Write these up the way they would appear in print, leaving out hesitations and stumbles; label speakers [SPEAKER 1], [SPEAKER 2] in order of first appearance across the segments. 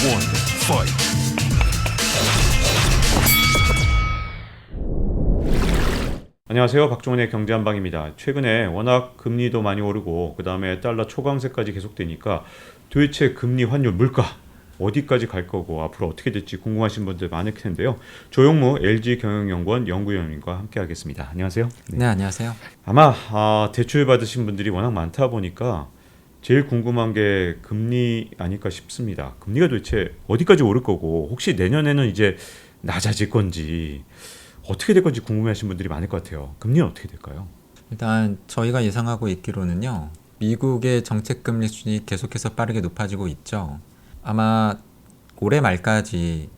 [SPEAKER 1] one, fight.
[SPEAKER 2] 안녕하세요. 박종훈의 경제한방입니다. 최근에 워낙 금리도 많이 오르고 그 다음에 달러 초강세까지 계속되니까 도대체 금리, 환율, 물가 어디까지 갈 거고 앞으로 어떻게 될지 궁금하신 분들 많을 텐데요. 조용무 LG경영연구원 연구위원님과 함께하겠습니다. 안녕하세요.
[SPEAKER 3] 네, 안녕하세요.
[SPEAKER 2] 아마 대출 받으신 분들이 워낙 많다 보니까 제일 궁금한 게 금리 아닐까 싶습니다. 금리가 도대체 어디까지 오를 거고 혹시 내년에는 이제 낮아질 건지 어떻게 될 건지 궁금해하시는 분들이 많을 것 같아요. 금리는 어떻게 될까요?
[SPEAKER 3] 일단 저희가 예상하고 있기로는요. 미국의 정책 금리 수준이 계속해서 빠르게 높아지고 있죠. 아마 올해 말까지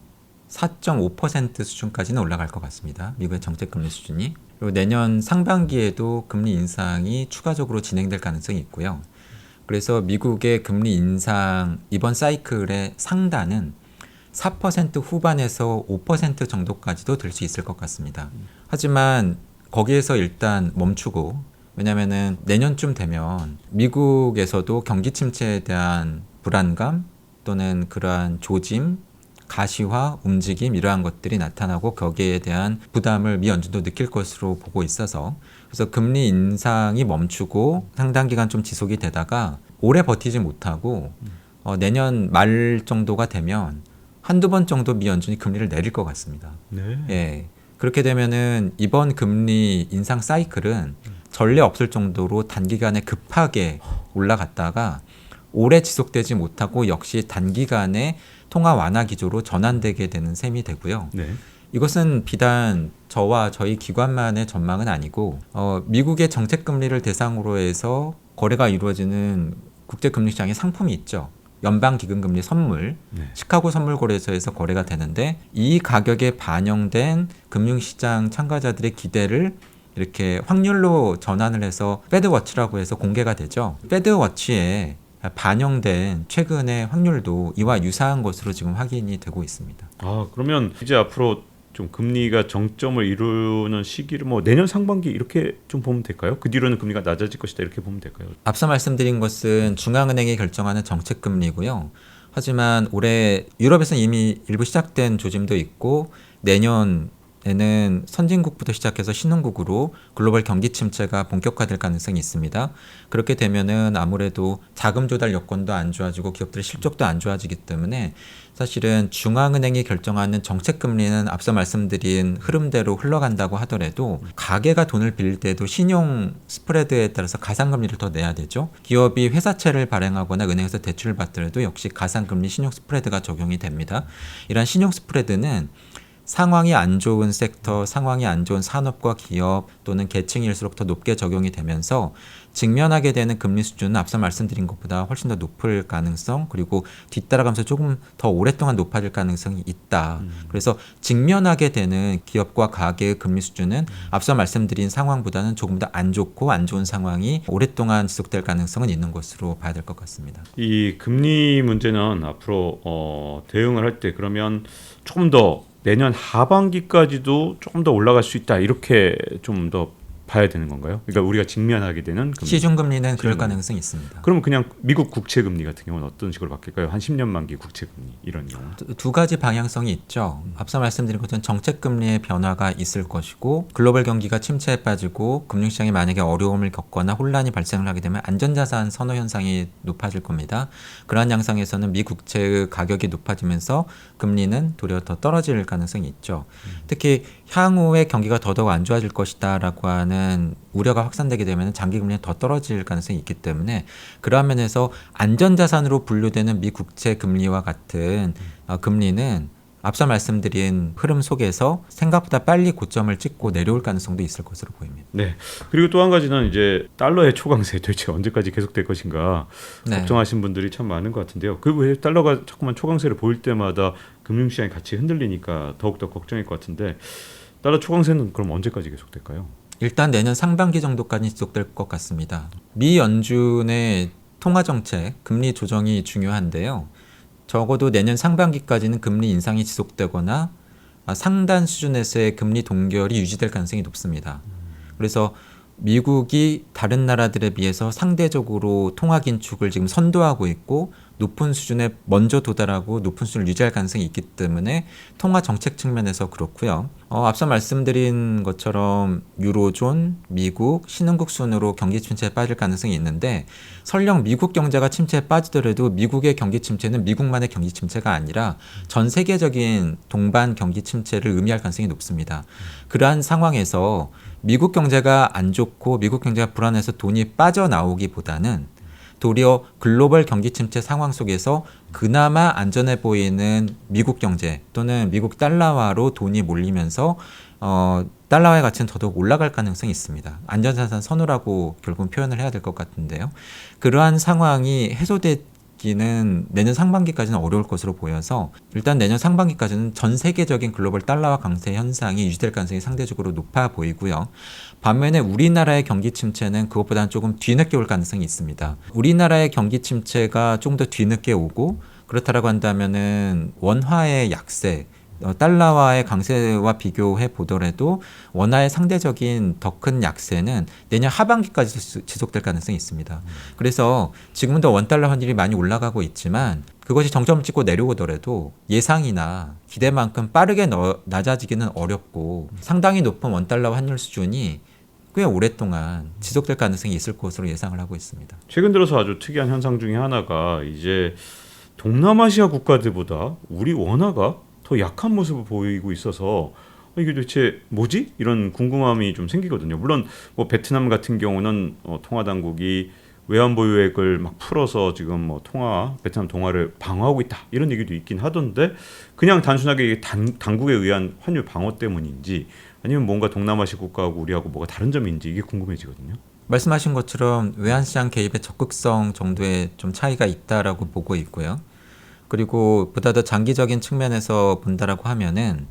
[SPEAKER 3] 4.5% 수준까지는 올라갈 것 같습니다. 미국의 정책 금리 수준이. 그리고 내년 상반기에도 금리 인상이 추가적으로 진행될 가능성이 있고요. 그래서 미국의 금리 인상 이번 사이클의 상단은 4% 후반에서 5% 정도까지도 될 수 있을 것 같습니다. 하지만 거기에서 일단 멈추고, 왜냐면은 내년쯤 되면 미국에서도 경기 침체에 대한 불안감 또는 그러한 조짐, 가시화, 움직임 이러한 것들이 나타나고 거기에 대한 부담을 미 연준도 느낄 것으로 보고 있어서, 그래서 금리 인상이 멈추고 상당 기간 좀 지속이 되다가 오래 버티지 못하고 내년 말 정도가 되면 한두 번 정도 미 연준이 금리를 내릴 것 같습니다.
[SPEAKER 2] 네.
[SPEAKER 3] 예. 그렇게 되면은 이번 금리 인상 사이클은 전례 없을 정도로 단기간에 급하게 올라갔다가 오래 지속되지 못하고 역시 단기간에 통화 완화 기조로 전환되게 되는 셈이 되고요.
[SPEAKER 2] 네.
[SPEAKER 3] 이것은 비단 저와 저희 기관만의 전망은 아니고 미국의 정책 금리를 대상으로 해서 거래가 이루어지는 국제금리시장의 상품이 있죠. 연방기금금리 선물,
[SPEAKER 2] 네.
[SPEAKER 3] 시카고 선물거래소에서 거래가 되는데 이 가격에 반영된 금융시장 참가자들의 기대를 이렇게 확률로 전환을 해서 패드워치라고 해서 공개가 되죠. 패드워치에 반영된 최근의 확률도 이와 유사한 것으로 지금 확인이 되고 있습니다.
[SPEAKER 2] 그러면 이제 앞으로 좀 금리가 정점을 이루는 시기를 뭐 내년 상반기 이렇게 좀 보면 될까요? 그 뒤로는 금리가 낮아질 것이다 이렇게 보면 될까요? 앞서
[SPEAKER 3] 말씀드린 것은 중앙은행이 결정하는 정책금리고요. 하지만 올해 유럽에서는 이미 일부 시작된 조짐도 있고 내년에는 선진국부터 시작해서 신흥국으로 글로벌 경기 침체가 본격화될 가능성이 있습니다. 그렇게 되면은 아무래도 자금 조달 여건도 안 좋아지고 기업들의 실적도 안 좋아지기 때문에 사실은 중앙은행이 결정하는 정책 금리는 앞서 말씀드린 흐름대로 흘러간다고 하더라도 가계가 돈을 빌릴 때도 신용 스프레드에 따라서 가상금리를 더 내야 되죠. 기업이 회사채를 발행하거나 은행에서 대출을 받더라도 역시 가상금리 신용 스프레드가 적용이 됩니다. 이러한 신용 스프레드는 상황이 안 좋은 섹터, 상황이 안 좋은 산업과 기업 또는 계층일수록 더 높게 적용이 되면서 직면하게 되는 금리 수준은 앞서 말씀드린 것보다 훨씬 더 높을 가능성, 그리고 뒤따라가면서 조금 더 오랫동안 높아질 가능성이 있다. 그래서 직면하게 되는 기업과 가계의 금리 수준은 앞서 말씀드린 상황보다는 조금 더 안 좋고 안 좋은 상황이 오랫동안 지속될 가능성은 있는 것으로 봐야 될 것 같습니다.
[SPEAKER 2] 이 금리 문제는 앞으로 대응을 할 때 그러면 조금 더 내년 하반기까지도 조금 더 올라갈 수 있다 이렇게 좀 더 봐야 되는 건가요? 그러니까 우리가 직면하게 되는 금리.
[SPEAKER 3] 시중금리는 그럴 가능성이 있습니다.
[SPEAKER 2] 그러면 그냥 미국 국채금리 같은 경우는 어떤 식으로 바뀔까요? 한 10년 만기 국채금리 이런 경우.
[SPEAKER 3] 두 가지 방향성이 있죠. 앞서 말씀드린 것처럼 정책금리의 변화가 있을 것이고 글로벌 경기가 침체에 빠지고 금융시장이 만약에 어려움을 겪거나 혼란이 발생을 하게 되면 안전자산 선호 현상이 높아질 겁니다. 그러한 양상에서는 미 국채의 가격이 높아지면서 금리는 도리어 더 떨어질 가능성이 있죠. 특히 향후에 경기가 더더욱 안 좋아질 것이다라고 하는 우려가 확산되게 되면 장기금리는 더 떨어질 가능성이 있기 때문에 그러한 면에서 안전자산으로 분류되는 미 국채 금리와 같은 금리는 앞서 말씀드린 흐름 속에서 생각보다 빨리 고점을 찍고 내려올 가능성도 있을 것으로 보입니다.
[SPEAKER 2] 네. 그리고 또 한 가지는 이제 달러의 초강세 도대체 언제까지 계속될 것인가 걱정하신 분들이 참 많은 것 같은데요. 그 달러가 자꾸만 초강세를 보일 때마다 금융시장이 같이 흔들리니까 더욱더 걱정일 것 같은데 달러 초강세는 그럼 언제까지 계속될까요?
[SPEAKER 3] 일단 내년 상반기 정도까지 지속될 것 같습니다. 미 연준의 통화정책, 금리 조정이 중요한데요. 적어도 내년 상반기까지는 금리 인상이 지속되거나 상단 수준에서의 금리 동결이 유지될 가능성이 높습니다. 그래서 미국이 다른 나라들에 비해서 상대적으로 통화 긴축을 지금 선도하고 있고 높은 수준에 먼저 도달하고 높은 수준을 유지할 가능성이 있기 때문에 통화 정책 측면에서 그렇고요. 앞서 말씀드린 것처럼 유로존, 미국, 신흥국 순으로 경기 침체에 빠질 가능성이 있는데 설령 미국 경제가 침체에 빠지더라도 미국의 경기 침체는 미국만의 경기 침체가 아니라 전 세계적인 동반 경기 침체를 의미할 가능성이 높습니다. 그러한 상황에서 미국 경제가 안 좋고 미국 경제가 불안해서 돈이 빠져나오기보다는 도리어 글로벌 경기 침체 상황 속에서 그나마 안전해 보이는 미국 경제 또는 미국 달러화로 돈이 몰리면서 달러화의 가치는 더더욱 올라갈 가능성이 있습니다. 안전자산 선호라고 결국은 표현을 해야 될 것 같은데요. 그러한 상황이 해소되기는 내년 상반기까지는 어려울 것으로 보여서 일단 내년 상반기까지는 전 세계적인 글로벌 달러화 강세 현상이 유지될 가능성이 상대적으로 높아 보이고요. 반면에 우리나라의 경기 침체는 그것보다는 조금 뒤늦게 올 가능성이 있습니다. 우리나라의 경기 침체가 좀 더 뒤늦게 오고 그렇다라고 한다면은 원화의 약세, 달러화의 강세와 비교해 보더라도 원화의 상대적인 더 큰 약세는 내년 하반기까지 지속될 가능성이 있습니다. 그래서 지금은 더 원달러 환율이 많이 올라가고 있지만 그것이 정점을 찍고 내려오더라도 예상이나 기대만큼 빠르게 낮아지기는 어렵고 상당히 높은 원달러 환율 수준이 꽤 오랫동안 지속될 가능성이 있을 것으로 예상을 하고 있습니다.
[SPEAKER 2] 최근 들어서 아주 특이한 현상 중에 하나가 이제 동남아시아 국가들보다 우리 원화가 더 약한 모습을 보이고 있어서 이게 도대체 뭐지? 이런 궁금함이 좀 생기거든요. 물론 뭐 베트남 같은 경우는 통화 당국이 외환 보유액을 막 풀어서 지금 뭐 베트남 동화를 방어하고 있다 이런 얘기도 있긴 하던데 그냥 단순하게 이게 당국에 의한 환율 방어 때문인지 아니면 뭔가 동남아시아 국가하고 우리하고 뭐가 다른 점인지 이게 궁금해지거든요.
[SPEAKER 3] 말씀하신 것처럼 외환시장 개입의 적극성 정도의 좀 차이가 있다라고 보고 있고요. 그리고 보다 더 장기적인 측면에서 본다라고 하면은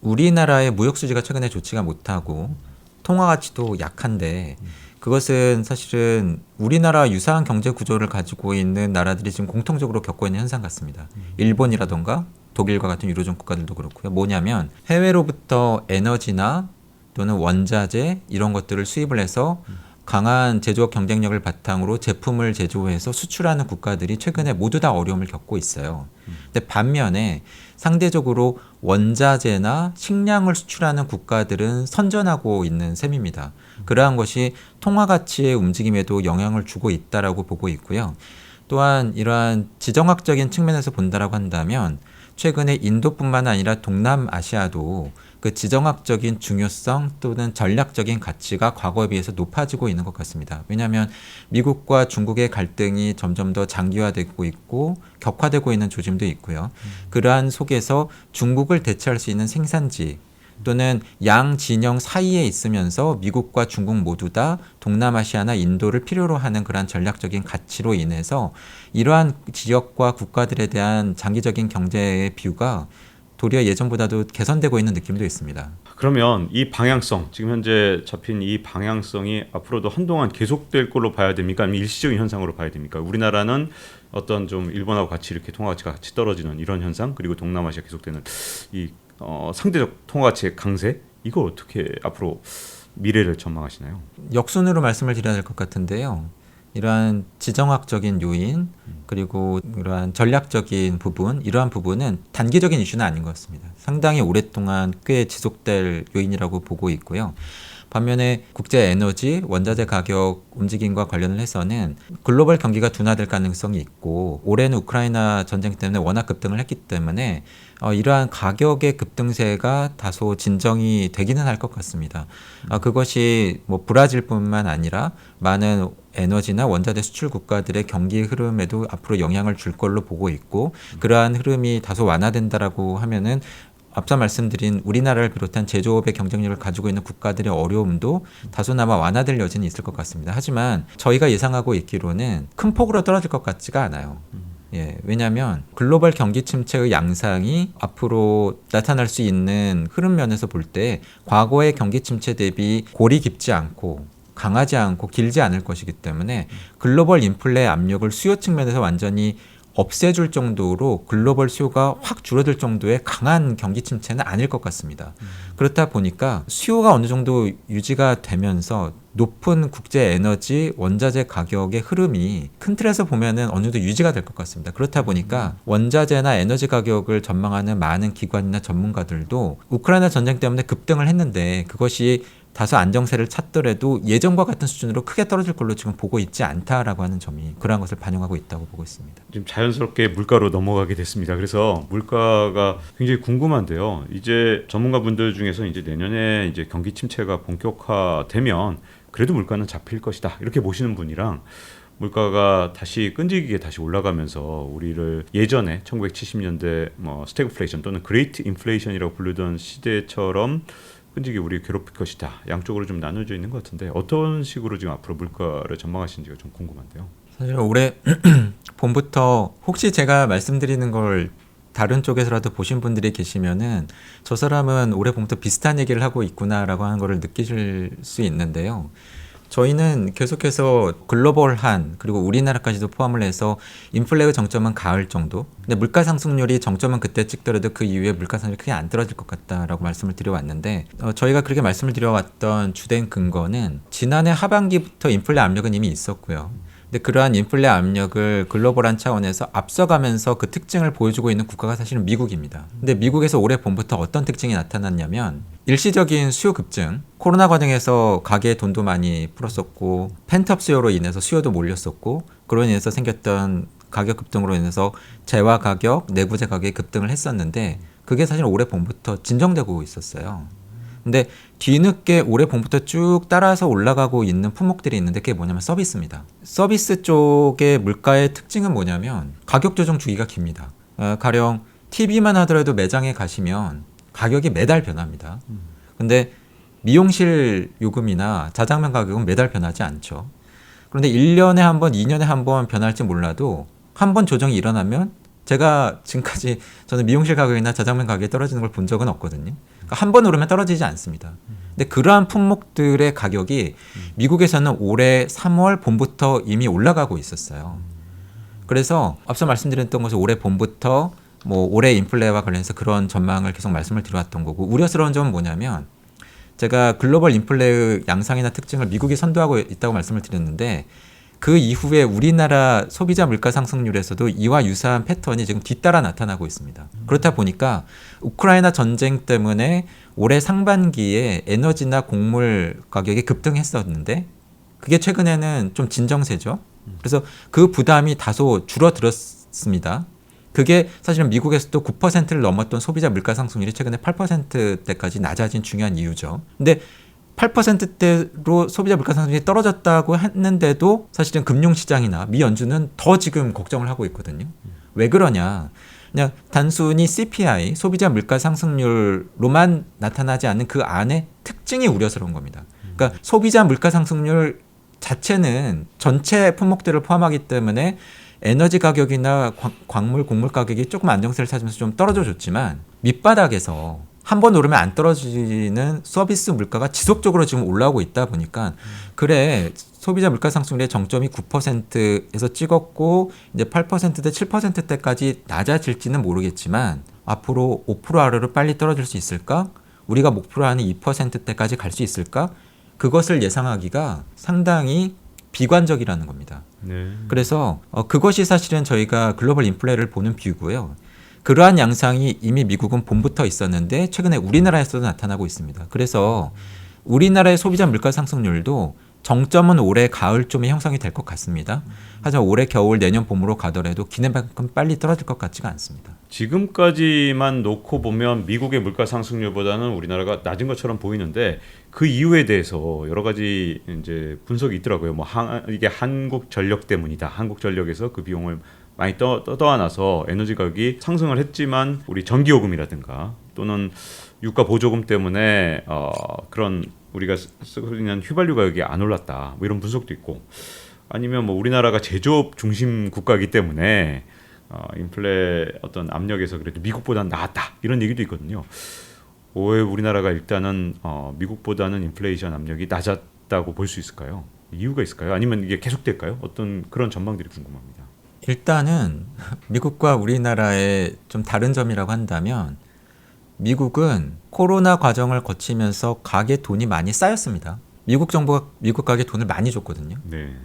[SPEAKER 3] 우리나라의 무역 수지가 최근에 좋지가 못하고 통화 가치도 약한데 그것은 사실은 우리나라 유사한 경제 구조를 가지고 있는 나라들이 지금 공통적으로 겪고 있는 현상 같습니다. 일본이라던가 독일과 같은 유로존 국가들도 그렇고요. 뭐냐면 해외로부터 에너지나 또는 원자재 이런 것들을 수입을 해서 강한 제조업 경쟁력을 바탕으로 제품을 제조해서 수출하는 국가들이 최근에 모두 다 어려움을 겪고 있어요. 근데 반면에 상대적으로 원자재나 식량을 수출하는 국가들은 선전하고 있는 셈입니다. 그러한 것이 통화 가치의 움직임에도 영향을 주고 있다라고 보고 있고요. 또한 이러한 지정학적인 측면에서 본다라고 한다면 최근에 인도뿐만 아니라 동남아시아도 그 지정학적인 중요성 또는 전략적인 가치가 과거에 비해서 높아지고 있는 것 같습니다. 왜냐하면 미국과 중국의 갈등이 점점 더 장기화되고 있고 격화되고 있는 조짐도 있고요. 그러한 속에서 중국을 대체할 수 있는 생산지 또는 양 진영 사이에 있으면서 미국과 중국 모두 다 동남아시아나 인도를 필요로 하는 그러한 전략적인 가치로 인해서 이러한 지역과 국가들에 대한 장기적인 경제의 뷰가 도리어 예전보다도 개선되고 있는 느낌도 있습니다.
[SPEAKER 2] 그러면 이 방향성, 지금 현재 잡힌 이 방향성이 앞으로도 한동안 계속될 걸로 봐야 됩니까? 아니면 일시적인 현상으로 봐야 됩니까? 우리나라는 어떤 좀 일본하고 같이 이렇게 통화 가치가 같이 떨어지는 이런 현상, 그리고 동남아시아 계속되는 이 상대적 통화 가치의 강세, 이거 어떻게 앞으로 미래를 전망하시나요?
[SPEAKER 3] 역순으로 말씀을 드려야 될 것 같은데요. 이러한 지정학적인 요인 그리고 이러한 전략적인 부분 이러한 부분은 단기적인 이슈는 아닌 것 같습니다. 상당히 오랫동안 꽤 지속될 요인이라고 보고 있고요. 반면에 국제 에너지, 원자재 가격 움직임과 관련을 해서는 글로벌 경기가 둔화될 가능성이 있고 올해는 우크라이나 전쟁 때문에 워낙 급등을 했기 때문에 이러한 가격의 급등세가 다소 진정이 되기는 할 것 같습니다. 그것이 뭐 브라질뿐만 아니라 많은 에너지나 원자재 수출 국가들의 경기 흐름에도 앞으로 영향을 줄 걸로 보고 있고 그러한 흐름이 다소 완화된다라고 하면은 앞서 말씀드린 우리나라를 비롯한 제조업의 경쟁력을 가지고 있는 국가들의 어려움도 다소나마 완화될 여지는 있을 것 같습니다. 하지만 저희가 예상하고 있기로는 큰 폭으로 떨어질 것 같지가 않아요. 왜냐하면 글로벌 경기 침체의 양상이 앞으로 나타날 수 있는 흐름 면에서 볼 때 과거의 경기 침체 대비 골이 깊지 않고 강하지 않고 길지 않을 것이기 때문에 글로벌 인플레 압력을 수요 측면에서 완전히 없애줄 정도로 글로벌 수요가 확 줄어들 정도의 강한 경기 침체는 아닐 것 같습니다. 그렇다 보니까 수요가 어느 정도 유지가 되면서 높은 국제 에너지 원자재 가격의 흐름이 큰 틀에서 보면은 어느 정도 유지가 될 것 같습니다. 그렇다 보니까 원자재나 에너지 가격을 전망하는 많은 기관이나 전문가들도 우크라이나 전쟁 때문에 급등을 했는데 그것이 다소 안정세를 찾더라도 예전과 같은 수준으로 크게 떨어질 걸로 지금 보고 있지 않다라고 하는 점이 그러한 것을 반영하고 있다고 보고 있습니다.
[SPEAKER 2] 지금 자연스럽게 물가로 넘어가게 됐습니다. 그래서 물가가 굉장히 궁금한데요. 이제 전문가분들 중에서 이제 내년에 이제 경기 침체가 본격화되면 그래도 물가는 잡힐 것이다 이렇게 보시는 분이랑 물가가 다시 끈질기게 다시 올라가면서 우리를 예전에 1970년대 뭐 스태그플레이션 또는 그레이트 인플레이션이라고 부르던 시대처럼 끈질기게 우리 괴롭힐 것이다. 양쪽으로 좀 나눠져 있는 것 같은데 어떤 식으로 지금 앞으로 물가를 전망하시는지가 좀 궁금한데요.
[SPEAKER 3] 사실 올해 봄부터 혹시 제가 말씀드리는 걸 다른 쪽에서라도 보신 분들이 계시면은 저 사람은 올해 봄부터 비슷한 얘기를 하고 있구나라고 하는 거를 느끼실 수 있는데요. 저희는 계속해서 글로벌한 그리고 우리나라까지도 포함을 해서 인플레의 정점은 가을 정도. 근데 물가 상승률이 정점은 그때 찍더라도 그 이후에 물가 상승률이 크게 안 떨어질 것 같다라고 말씀을 드려왔는데 저희가 그렇게 말씀을 드려왔던 주된 근거는 지난해 하반기부터 인플레 압력은 이미 있었고요. 근데 그러한 인플레 압력을 글로벌한 차원에서 앞서가면서 그 특징을 보여주고 있는 국가가 사실은 미국입니다. 근데 미국에서 올해 봄부터 어떤 특징이 나타났냐면 일시적인 수요 급증, 코로나 과정에서 가게에 돈도 많이 풀었었고 펜트업 수요로 인해서 수요도 몰렸었고 그로 인해서 생겼던 가격 급등으로 인해서 재화 가격, 내구재 가격이 급등을 했었는데 그게 사실 올해 봄부터 진정되고 있었어요. 근데 뒤늦게 올해 봄부터 쭉 따라서 올라가고 있는 품목들이 있는데 그게 뭐냐면 서비스입니다. 서비스 쪽의 물가의 특징은 뭐냐면 가격 조정 주기가 깁니다. 가령 TV만 하더라도 매장에 가시면 가격이 매달 변합니다. 근데 미용실 요금이나 자장면 가격은 매달 변하지 않죠. 그런데 1년에 한 번, 2년에 한 번 변할지 몰라도 한 번 조정이 일어나면 제가 지금까지 저는 미용실 가격이나 자장면 가격이 떨어지는 걸 본 적은 없거든요. 그러니까 한 번 오르면 떨어지지 않습니다. 근데 그러한 품목들의 가격이 미국에서는 올해 3월 봄부터 이미 올라가고 있었어요. 그래서 앞서 말씀드렸던 것은 올해 봄부터 뭐 올해 인플레와 관련해서 그런 전망을 계속 말씀을 드려왔던 거고 우려스러운 점은 뭐냐면 제가 글로벌 인플레의 양상이나 특징을 미국이 선도하고 있다고 말씀을 드렸는데 그 이후에 우리나라 소비자 물가 상승률에서도 이와 유사한 패턴이 지금 뒤따라 나타나고 있습니다. 그렇다 보니까 우크라이나 전쟁 때문에 올해 상반기에 에너지나 곡물 가격이 급등했었는데 그게 최근에는 좀 진정세죠. 그래서 그 부담이 다소 줄어들었습니다. 그게 사실은 미국에서도 9%를 넘었던 소비자 물가 상승률이 최근에 8%대까지 낮아진 중요한 이유죠. 근데 8%대로 소비자 물가 상승률이 떨어졌다고 했는데도 사실은 금융시장이나 미 연준은 더 지금 걱정을 하고 있거든요. 왜 그러냐? 그냥 단순히 CPI, 소비자 물가 상승률로만 나타나지 않는 그 안에 특징이 우려스러운 겁니다. 그러니까 소비자 물가 상승률 자체는 전체 품목들을 포함하기 때문에 에너지 가격이나 광물, 곡물 가격이 조금 안정세를 찾으면서 좀 떨어져 줬지만 밑바닥에서 한 번 오르면 안 떨어지는 서비스 물가가 지속적으로 지금 올라오고 있다 보니까 그래 소비자 물가 상승률의 정점이 9%에서 찍었고 이제 8%대 7%대까지 낮아질지는 모르겠지만 앞으로 5% 아래로 빨리 떨어질 수 있을까? 우리가 목표로 하는 2%대까지 갈 수 있을까? 그것을 예상하기가 상당히 비관적이라는 겁니다.
[SPEAKER 2] 네.
[SPEAKER 3] 그래서 그것이 사실은 저희가 글로벌 인플레를 보는 뷰고요. 그러한 양상이 이미 미국은 봄부터 있었는데 최근에 우리나라에서도 나타나고 있습니다. 그래서 우리나라의 소비자 물가 상승률도 정점은 올해 가을쯤에 형성이 될 것 같습니다. 하지만 올해 겨울 내년 봄으로 가더라도 기대만큼 빨리 떨어질 것 같지가 않습니다.
[SPEAKER 2] 지금까지만 놓고 보면 미국의 물가 상승률보다는 우리나라가 낮은 것처럼 보이는데 그 이유에 대해서 여러 가지 이제 분석이 있더라고요. 뭐 이게 한국전력 때문이다. 한국전력에서 그 비용을 많이 떠안아서 에너지 가격이 상승을 했지만 우리 전기요금이라든가 또는 유가 보조금 때문에 그런 우리가 쓰고 있는 휘발유 가격이 안 올랐다. 뭐 이런 분석도 있고 아니면 뭐 우리나라가 제조업 중심 국가이기 때문에 인플레 어떤 압력에서 그래도 미국보다는 나았다. 이런 얘기도 있거든요. 왜 우리나라가 일단은 미국보다는 인플레이션 압력이 낮았다고 볼 수 있을까요? 이유가 있을까요? 아니면 이게 계속될까요? 어떤 그런 전망들이 궁금합니다.
[SPEAKER 3] 일단은 미국과 우리나라의 좀 다른 점이라고 한다면 미국은 코로나 과정을 거치면서 가계 돈이 많이 쌓였습니다. 미국 정부가 미국 가계 돈을 많이 줬거든요.
[SPEAKER 2] 네.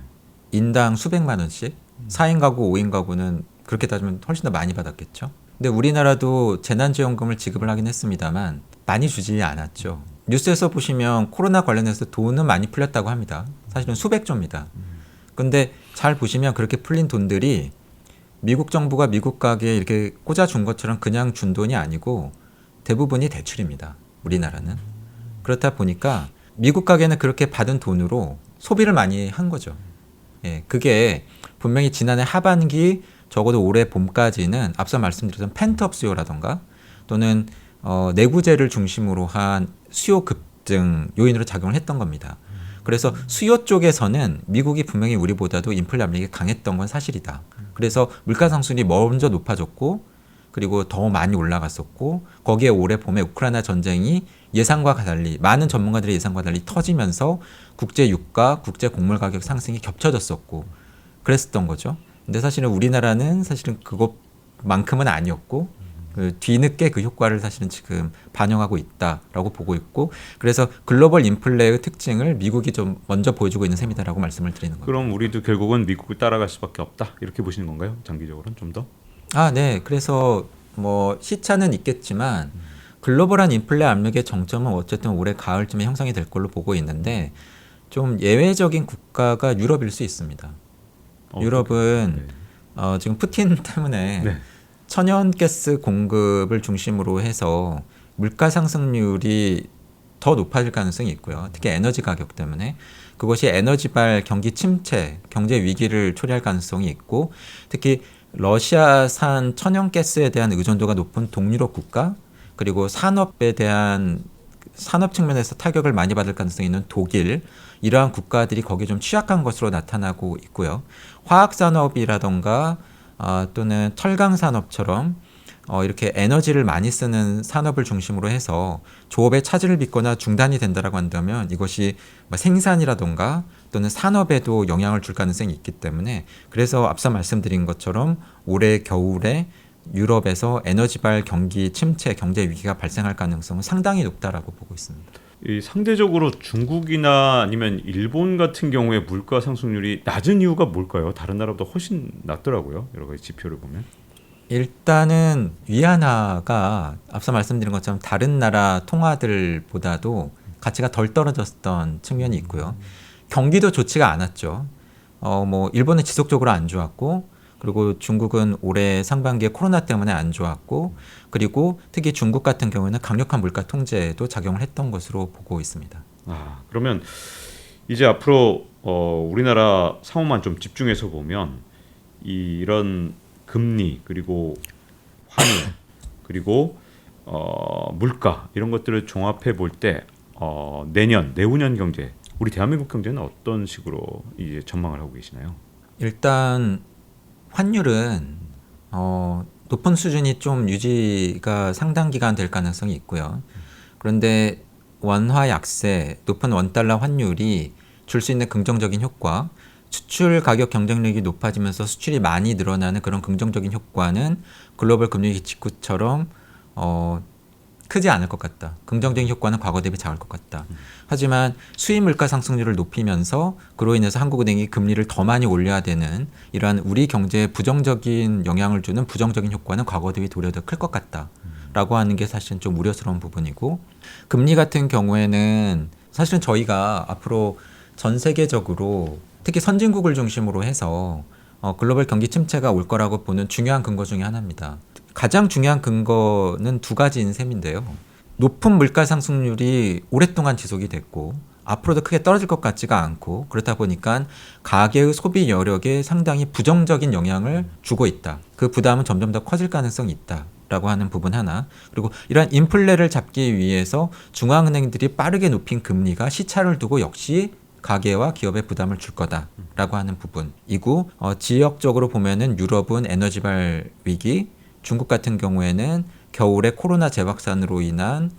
[SPEAKER 3] 인당 수백만 원씩. 4인 가구, 5인 가구는 그렇게 따지면 훨씬 더 많이 받았겠죠. 근데 우리나라도 재난지원금을 지급을 하긴 했습니다만 많이 주지 않았죠. 뉴스에서 보시면 코로나 관련해서 돈은 많이 풀렸다고 합니다. 사실은 수백조입니다. 근데 잘 보시면 그렇게 풀린 돈들이 미국 정부가 미국 가게에 이렇게 꽂아준 것처럼 그냥 준 돈이 아니고 대부분이 대출입니다. 우리나라는. 그렇다 보니까 미국 가게는 그렇게 받은 돈으로 소비를 많이 한 거죠. 예, 그게 분명히 지난해 하반기 적어도 올해 봄까지는 앞서 말씀드렸던 펜트업 수요라던가 또는 내구재를 중심으로 한 수요 급증 요인으로 작용을 했던 겁니다. 그래서 수요 쪽에서는 미국이 분명히 우리보다도 인플레 압력이 강했던 건 사실이다. 그래서 물가 상승률이 먼저 높아졌고 그리고 더 많이 올라갔었고 거기에 올해 봄에 우크라이나 전쟁이 예상과 달리 많은 전문가들의 예상과 달리 터지면서 국제 유가, 국제 곡물 가격 상승이 겹쳐졌었고 그랬었던 거죠. 근데 사실은 우리나라는 사실은 그것만큼은 아니었고 그 뒤늦게 그 효과를 사실은 지금 반영하고 있다라고 보고 있고 그래서 글로벌 인플레의 특징을 미국이 좀 먼저 보여주고 있는 셈이다라고 말씀을 드리는 겁니다.
[SPEAKER 2] 그럼 우리도 결국은 미국을 따라갈 수밖에 없다 이렇게 보시는 건가요? 장기적으로는 좀 더?
[SPEAKER 3] 네. 그래서 뭐 시차는 있겠지만 글로벌한 인플레 압력의 정점은 어쨌든 올해 가을쯤에 형성이 될 걸로 보고 있는데 좀 예외적인 국가가 유럽일 수 있습니다. 유럽은
[SPEAKER 2] 네.
[SPEAKER 3] 지금 푸틴 때문에
[SPEAKER 2] 네.
[SPEAKER 3] 천연가스 공급을 중심으로 해서 물가 상승률이 더 높아질 가능성이 있고요. 특히 에너지 가격 때문에 그것이 에너지발 경기 침체, 경제 위기를 초래할 가능성이 있고 특히 러시아산 천연가스에 대한 의존도가 높은 동유럽 국가 그리고 산업에 대한 산업 측면에서 타격을 많이 받을 가능성이 있는 독일 이러한 국가들이 거기에 좀 취약한 것으로 나타나고 있고요. 화학산업이라던가 또는 철강산업처럼 이렇게 에너지를 많이 쓰는 산업을 중심으로 해서 조업에 차질을 빚거나 중단이 된다라고 한다면 이것이 생산이라던가 또는 산업에도 영향을 줄 가능성이 있기 때문에 그래서 앞서 말씀드린 것처럼 올해 겨울에 유럽에서 에너지발 경기 침체, 경제 위기가 발생할 가능성은 상당히 높다라고 보고 있습니다.
[SPEAKER 2] 이 상대적으로 중국이나 아니면 일본 같은 경우에 물가 상승률이 낮은 이유가 뭘까요? 다른 나라보다 훨씬 낮더라고요. 여러 가지 지표를 보면.
[SPEAKER 3] 일단은 위안화가 앞서 말씀드린 것처럼 다른 나라 통화들보다도 가치가 덜 떨어졌던 측면이 있고요. 경기도 좋지가 않았죠. 뭐 일본은 지속적으로 안 좋았고 그리고 중국은 올해 상반기에 코로나 때문에 안 좋았고 그리고 특히 중국 같은 경우에는 강력한 물가 통제도 작용을 했던 것으로 보고 있습니다.
[SPEAKER 2] 그러면 이제 앞으로 우리나라 상황만 좀 집중해서 보면 이런 금리 그리고 환율 그리고 물가 이런 것들을 종합해 볼 때 내후년 경제 우리 대한민국 경제는 어떤 식으로 이제 전망을 하고 계시나요?
[SPEAKER 3] 일단 환율은 높은 수준이 좀 유지가 상당 기간 될 가능성이 있고요. 그런데 원화 약세, 높은 원달러 환율이 줄 수 있는 긍정적인 효과, 수출 가격 경쟁력이 높아지면서 수출이 많이 늘어나는 그런 긍정적인 효과는 글로벌 금융위기 직후처럼 크지 않을 것 같다. 긍정적인 효과는 과거 대비 작을 것 같다. 하지만 수입 물가 상승률을 높이면서 그로 인해서 한국은행이 금리를 더 많이 올려야 되는 이러한 우리 경제에 부정적인 영향을 주는 부정적인 효과는 과거 대비 도리어 더 클 것 같다. 라고 하는 게 사실은 좀 우려스러운 부분이고 금리 같은 경우에는 사실은 저희가 앞으로 전 세계적으로 특히 선진국을 중심으로 해서 글로벌 경기 침체가 올 거라고 보는 중요한 근거 중에 하나입니다. 가장 중요한 근거는 두 가지인 셈인데요. 높은 물가 상승률이 오랫동안 지속이 됐고 앞으로도 크게 떨어질 것 같지가 않고 그렇다 보니까 가계의 소비 여력에 상당히 부정적인 영향을 주고 있다. 그 부담은 점점 더 커질 가능성이 있다. 라고 하는 부분 하나 그리고 이러한 인플레를 잡기 위해서 중앙은행들이 빠르게 높인 금리가 시차를 두고 역시 가계와 기업에 부담을 줄 거다라고 하는 부분이고 지역적으로 보면은 유럽은 에너지발 위기 중국 같은 경우에는 겨울에 코로나 재확산으로 인한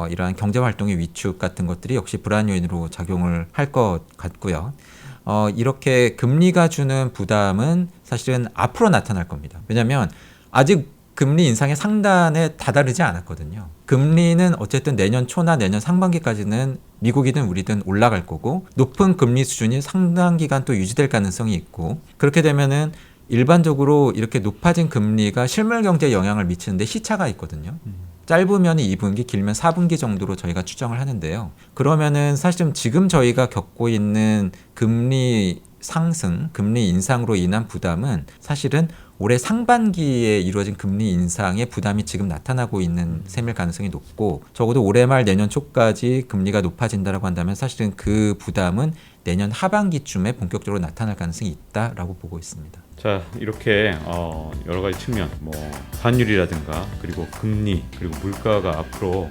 [SPEAKER 3] 이러한 경제활동의 위축 같은 것들이 역시 불안 요인으로 작용을 할 것 같고요. 이렇게 금리가 주는 부담은 사실은 앞으로 나타날 겁니다. 왜냐하면 아직 금리 인상의 상단에 다다르지 않았거든요. 금리는 어쨌든 내년 초나 내년 상반기까지는 미국이든 우리든 올라갈 거고 높은 금리 수준이 상당 기간 또 유지될 가능성이 있고 그렇게 되면은 일반적으로 이렇게 높아진 금리가 실물 경제에 영향을 미치는데 시차가 있거든요. 짧으면 2분기, 길면 4분기 정도로 저희가 추정을 하는데요. 그러면은 사실 지금 저희가 겪고 있는 금리 상승, 금리 인상으로 인한 부담은 사실은 올해 상반기에 이루어진 금리 인상의 부담이 지금 나타나고 있는 셈일 가능성이 높고 적어도 올해 말 내년 초까지 금리가 높아진다라고 한다면 사실은 그 부담은 내년 하반기쯤에 본격적으로 나타날 가능성이 있다라고 보고 있습니다.
[SPEAKER 2] 자, 이렇게 여러 가지 측면, 뭐 환율이라든가 그리고 금리 그리고 물가가 앞으로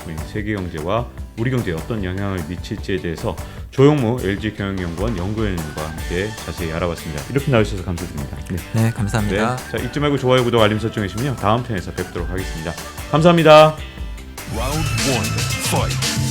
[SPEAKER 2] 우리 세계 경제와 우리 경제에 어떤 영향을 미칠지에 대해서 조영무 LG경영연구원 연구위원과 함께 자세히 알아봤습니다. 이렇게 나와주셔서 감사드립니다.
[SPEAKER 3] 네, 감사합니다.
[SPEAKER 2] 자, 잊지 말고 좋아요, 구독, 알림 설정 해주시면 다음 편에서 뵙도록 하겠습니다. 감사합니다.
[SPEAKER 1] Round 1, fight.